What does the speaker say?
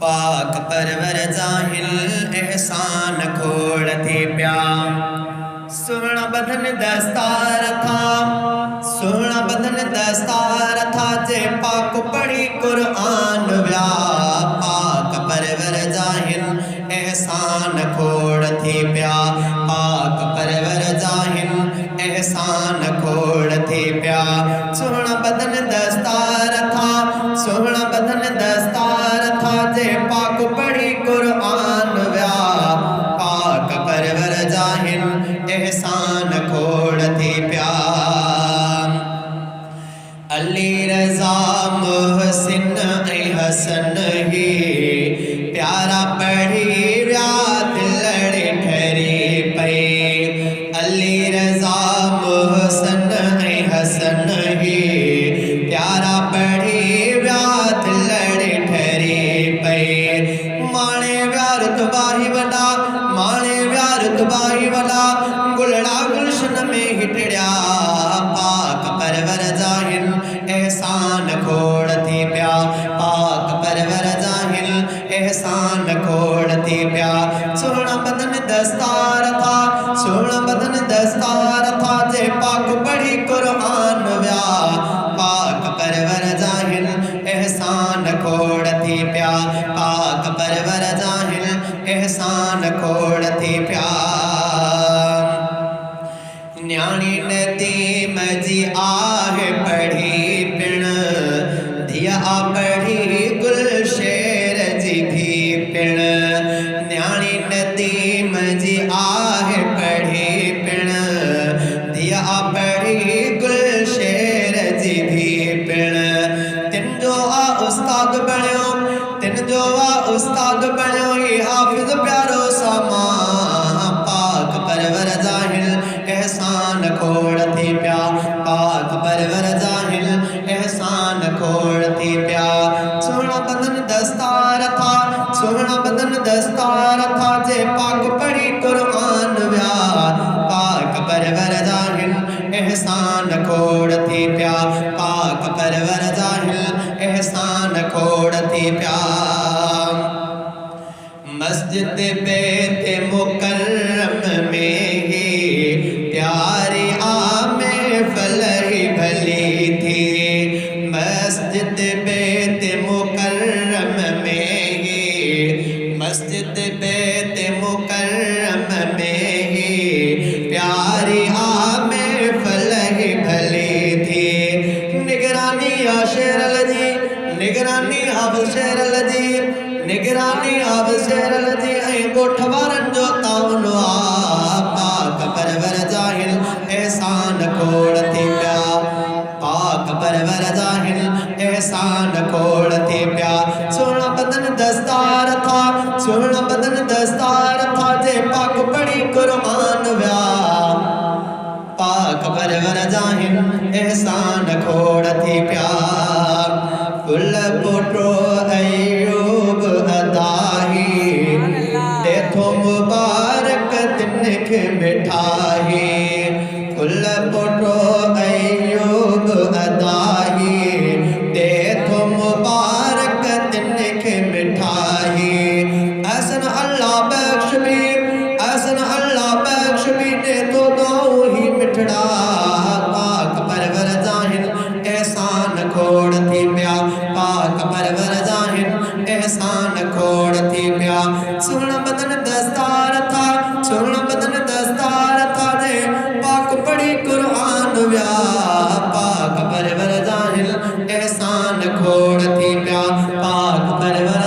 पाक परवर जाहिल एहसान खोड़ थी प्या। सोहना बदन दस्तार था, सोहना बदन दस्तार था, जे पाक पढ़ी कुरआन व्या। पाक परवर जाहिल एहसान खोड़ थी प्या, पाक परवर जाहिल एहसान खोड़ थी प्या। सोहना बदन दस्तार था, सोहना बदन दस्तार था, जे पाक पढ़ी कुरआन व्या। पाक परवर जाहिल एहसान खोड़ थी प्या। अली रज़ा मोहसिन हसन ही प्यारा पढ़ी व्या, दिलड़े ठहरी पे। अली रज़ा मोहसिन हसन ही प्यारा पढ़ी व्या, दिलड़े ठहरी पे। माणे व्या रुतबाही वॾा, माणे व्या रुतबाही वॾा, गुलड़ा गुलशन में हिटड़िया। पाक परवर जाहिल एहसान खोड़ थी प्या, पाक परवर जाहिल एहसान खोड़ थी प्या। सोहना बदन दस्तार था, सोहना बदन दस्तार था, जे पाक पढ़ी कुरआन व्या। पाक परवर जाहिल एहसान खोड़ थी प्या, पाक परवर जाहिल एहसान खोड़ थी प्या। न्याणी नदीम जी आह पढ़ी पिण, धिया पढ़ी गुलशेर जी भी पिण। न्याणी नदीम जी आह पढ़ी पिण, धिया पढ़ी गुलशेर जी भी पिण। तिन जो आ उस्ताद बणियो, तिन जो आ उस्ताद बणियो, ही हाफिज़ प्यारो सामा। पाक परवर जाहिल एहसान खोड़ थी प्या, पाक परवर जाहिल एहसान खोड़ थी प्या। सोहना बदन दस्तार था, सोहना बदन दस्तार था, जे पाक पढ़ी कुरआन व्या। पाक परवर जाहिल एहसान खोड़ थी प्या, पाक परवर जाहिल एहसान खोड़ थी प्या। मस्जिद बैत मुकर्रम में ही प्यारी आमे फलही भली थी। मस्जिद बैत मुकर्रम में ही, मस्जिद बैत मुकर्रम में ही प्यारी आमे फलही भली थी। निगरानी शेरल जी, निगरानी अब शेरल जी, निगरानी अब शेरल जी, गोठ वारन जो ताउन आ। पाक परवर जाहिल एहसान खोड़ थी प्या, पाक परवर जाहिल एहसान खोड़ थी प्या। सोहना बदन दस्तार था, सोहना बदन दस्तार था, जे पाक पढ़ी कुरआन व्या। पाक परवर जाहिल एहसान खोड़ थी प्या। फुल पुटो अयूब अदाही, देथो मुबारक तिनख मिठाही। फुल पुटो अयूब अदाही, देथो मुबारक तिनख मिठाही। असन अल्लाह बख्श भी, असन अल्लाह बख्श भी, देथो दो ही मिठड़ा। पाक परवर जाहिल एहसान खोड़ थी प्या, पाक परवर जाहिल एहसान खोड़ थी प्या। सोहना बदन दस्तार था, सोहना बदन दस्तार था, जे पाक पढ़ी कुरआन व्या। पाक परवर जाहिल एहसान खोड़ थी प्या, पाक परवर